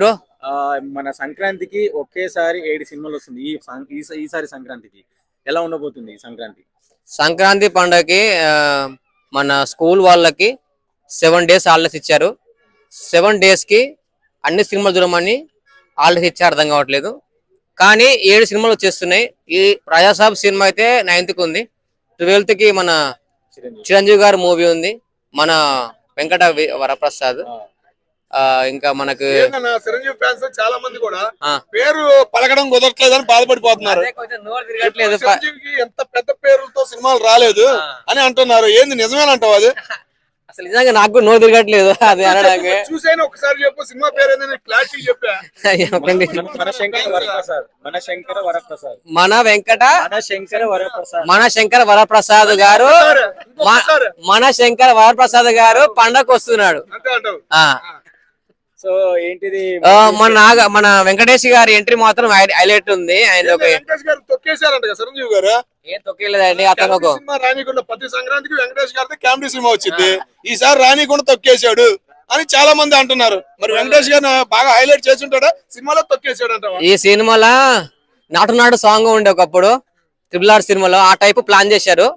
Bro మన సంక్రాంతికి ఒకేసారి 7 సినిమాలు వస్తుంది. ఈసారి సంక్రాంతికి ఎలా ఉండబోతుంది ఈ సంక్రాంతి? సంక్రాంతి పండుగకి మన స్కూల్ వాళ్ళకి 7 days హాలిడేస్ ఇచ్చారు. 7 days కి అన్ని సినిమాలు చూడమని హాలిడేస్ ఇచ్చారు, అర్థం కావట్లేదు. కానీ 7 సినిమాలు వచ్చేస్తున్నాయి. ఈ ప్రజాసాబ్ సినిమా అయితే 9th కి ఉంది. 12th కి మన చిరంజీవి గారి మూవీ ఉంది, మన వెంకట వరప్రసాద్. ఇంకా మనకు చిరంజీవి ఫ్యాన్స్ చాలా మంది కూడా పేరు పలకడం కుదరట్లేదని బాధపడిపోతున్నారు. చిరంజీవికి ఎంత పెద్ద పేరుతో సినిమాలు రాలేదు అని అంటున్నారు. ఏంది నిజమేనంటావు? అది అసలు నిజంగా నాకు నోరు తిరగట్లేదు అది అనడానికి. చూసైనా ఒకసారి చెప్పు, సినిమా పేరు ఏందని క్లారిటీ చెప్పా. మన శంకర వరప్రసాద్ గారు పండగకు వస్తున్నాడు. సో ఏంటిది మన వెంకటేష్ గారి ఎంట్రీ మాత్రం హైలైట్ ఉంది. ఆయన తొక్కేశారంట చిరంజీవి గారు. ఏం తొక్కేలేదండి, అతను రాణికొండ ప్రతి సంక్రాంతికి వెంకటేష్ గారితో కామెడీ సినిమా వచ్చింది. ఈసారి రాణికొండ తొక్కేశాడు అని చాలా మంది అంటున్నారు. మరి వెంకటేష్ గారు బాగా హైలైట్ చేసి ఉంటాడా సినిమాలో? తొక్కేశాడు అంట. ఈ సినిమాలో నాటు సాంగ్ ఉండే ఒకప్పుడు RRR సినిమాలో ఆ టైప్ ప్లాన్ చేశారు.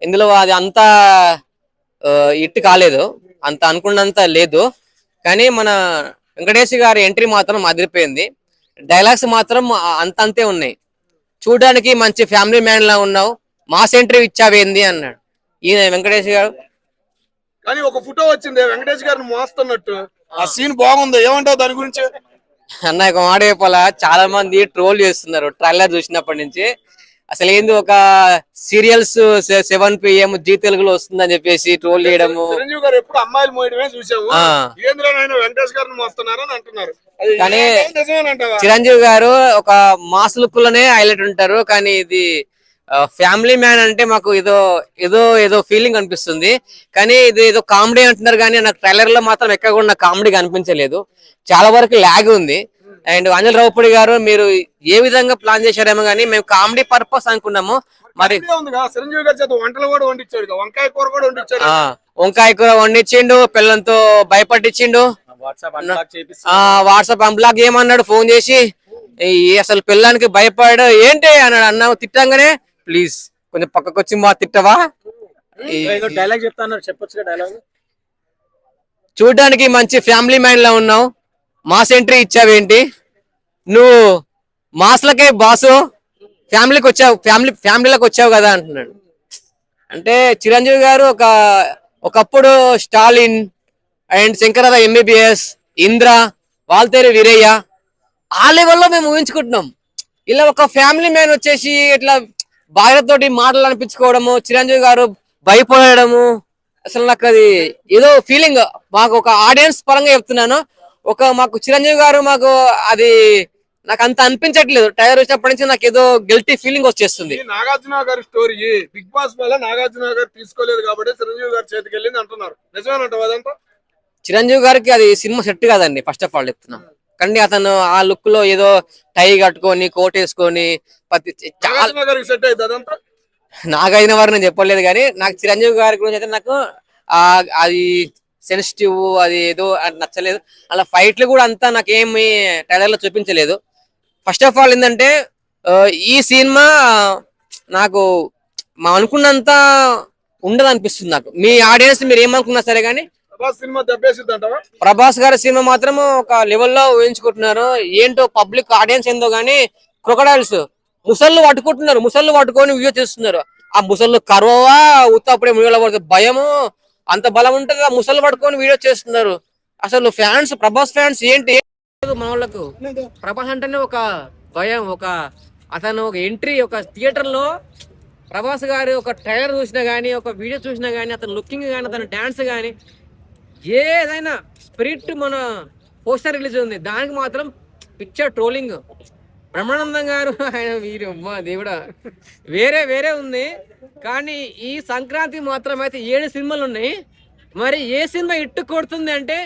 ఇందులో అది అంత హిట్ కాలేదు, అంత అనుకున్నంత లేదు. కానీ మన వెంకటేష్ గారి ఎంట్రీ మాత్రం అదిరిపోయింది. డైలాగ్స్ మాత్రం అంతే ఉన్నాయి. చూడడానికి మంచి ఫ్యామిలీ మ్యాన్ లా ఉన్నావు, మాస్ ఎంట్రీ ఇచ్చావేంది అన్నాడు ఈయన వెంకటేష్ గారు. కానీ ఒక ఫోటో వచ్చింది వెంకటేష్ గారిని మోస్తున్నట్టు, ఆ సీన్ బాగుంది. ఏమంటావు దాని గురించి? అన్న ఒక మాట చెప్పాలా, చాలా మంది ట్రోల్ చేస్తున్నారు ట్రైలర్ చూసినప్పటి నుంచి. అసలు ఏంది ఒక సీరియల్స్ 7 PM జీ తెలుగులో వస్తుందని చెప్పేసి ట్రోల్ చేయడము. చిరంజీవి గారు ఎప్పుడు అమ్మాయిలు మోయడమే చూసాము, వెంకటేష్ గారిని మోస్తున్నారని అంటున్నారు. కానీ చిరంజీవి గారు ఒక మాస్ లుక్ లోనే హైలైట్ ఉంటారు. కానీ ఇది ఫ్యామిలీ మ్యాన్ అంటే మాకు ఏదో ఏదో ఏదో ఫీలింగ్ అనిపిస్తుంది. కానీ ఇది ఏదో కామెడీ అంటున్నారు, కానీ నాకు ట్రైలర్ లో మాత్రం ఎక్కడ కూడా నాకు కామెడీ కనిపించలేదు. చాలా వరకు ల్యాగ్ ఉంది. అండ్ అనిల్ రావుపూడి గారు మీరు ఏ విధంగా ప్లాన్ చేశారేమో కానీ మేము కామెడీ పర్పస్ అనుకున్నాము. మరి చిరంజీవి గారి చేత వంటలు కూడా వండించాడు, వంకాయ కూర కూడా వండించాడు. వంకాయ కూర వండించిండు, పిల్లలతో భయపట్టించిండు. వాట్సాప్ అన్బ్లాక్ ఏమన్నాడు ఫోన్ చేసి, అసలు పిల్లానికి భయపడాడు ఏంటి అన్నాడు. అన్నావు తిట్టంగానే ప్లీజ్ కొంచెం పక్కకు వచ్చి మా తిట్టవా, డైలాగ్ చెప్తా చెప్పొచ్చు డైలాగ్. చూడ్డానికి మంచి ఫ్యామిలీ మ్యాన్ లా ఉన్నావు, మాస్ ఎంట్రీ ఇచ్చావేంటి, నువ్వు మాస్లకే బాసు, ఫ్యామిలీకి వచ్చావు, ఫ్యామిలీలోకి వచ్చావు కదా అంటున్నాడు. అంటే చిరంజీవి గారు ఒకప్పుడు స్టాలిన్ అండ్ శంకరద MBBS, ఇంద్ర, వాల్తేరు వీరయ్య ఆ లెవెల్లో మేము ఊహించుకుంటున్నాం. ఇలా ఒక ఫ్యామిలీ మ్యాన్ వచ్చేసి ఇట్లా భార్యతోటి మాటలు అనిపించుకోవడము, చిరంజీవి గారు భయపడము, అసలు నాకు అది ఏదో ఫీలింగ్. మాకు ఒక ఆడియన్స్ పరంగా చెప్తున్నాను, మాకు చిరంజీవి గారు మాకు అది నాకు అంత అనిపించట్లేదు. టైలర్ వచ్చినప్పటి నుంచి నాకు ఏదో గిల్టీ ఫీలింగ్ వచ్చేస్తుంది. నాగార్జున గారి స్టోరీ బిగ్ బాస్ వల్ల నాగార్జున గారు తీసుకోలేదు కాబట్టి చిరంజీవి గారి చేతికి వెళ్ళింది అంటున్నారు. నిజమేనంటావు అదంతా? చిరంజీవి గారికి అది సినిమా సెట్ కాదండి, ఫస్ట్ ఆఫ్ ఆల్ చెప్తున్నాం. కానీ అతను ఆ లుక్ లో ఏదో టై కట్టుకొని కోట్ వేసుకొని సెట్ అవుతుంది అదంతా. నాగైన వారు నేను చెప్పలేదు, కానీ నాకు చిరంజీవి గారి గురించి అయితే నాకు అది సెన్సిటివ్ అది ఏదో నచ్చలేదు. అలా ఫైట్లు కూడా అంతా నాకేమి ట్రైలర్ లో చూపించలేదు. ఫస్ట్ ఆఫ్ ఆల్ ఏంటంటే ఈ సినిమా నాకు అనుకున్నంత ఉండదు అనిపిస్తుంది నాకు. మీ ఆడియన్స్ మీరు ఏమనుకున్నా సరే కానీ ప్రభాస్ గారి సినిమా మాత్రం ఒక లెవెల్లో ఊహించుకుంటున్నారు. ఏంటో పబ్లిక్ ఆడియన్స్ ఏందో గానీ క్రొకడైల్స్ ముసళ్ళు పట్టుకుంటున్నారు, ముసళ్ళు పట్టుకొని వీడియో చేస్తున్నారు. ఆ ముసళ్ళు కరువా ఉత్తప్పుడే ముడిలో పడుతుంది, భయము అంత బలం ఉంటుంది. ఆ ముసళ్ళు పట్టుకొని వీడియో చేస్తున్నారు. అసలు ఫ్యాన్స్, ప్రభాస్ ఫ్యాన్స్ ఏంటి మన వాళ్ళకు. ప్రభాస్ అంటేనే ఒక భయం, అతను ఒక ఎంట్రీ, ఒక థియేటర్ లో ప్రభాస్ గారి ఒక ట్రైలర్ చూసినా గానీ, ఒక వీడియో చూసినా గానీ, అతను లుకింగ్ గానీ, అతను డాన్స్ గానీ, ఏదైనా స్పిరిట్ మన పోస్టర్ రిలీజ్ ఉంది, దానికి మాత్రం పిక్చర్ ట్రోలింగ్. బ్రహ్మానందం గారు ఆయన వీరు దేవుడా వేరే ఉంది. కానీ ఈ సంక్రాంతి మాత్రం అయితే 7 సినిమాలు ఉన్నాయి. మరి ఏ సినిమా ఇట్టు కొడుతుంది అంటే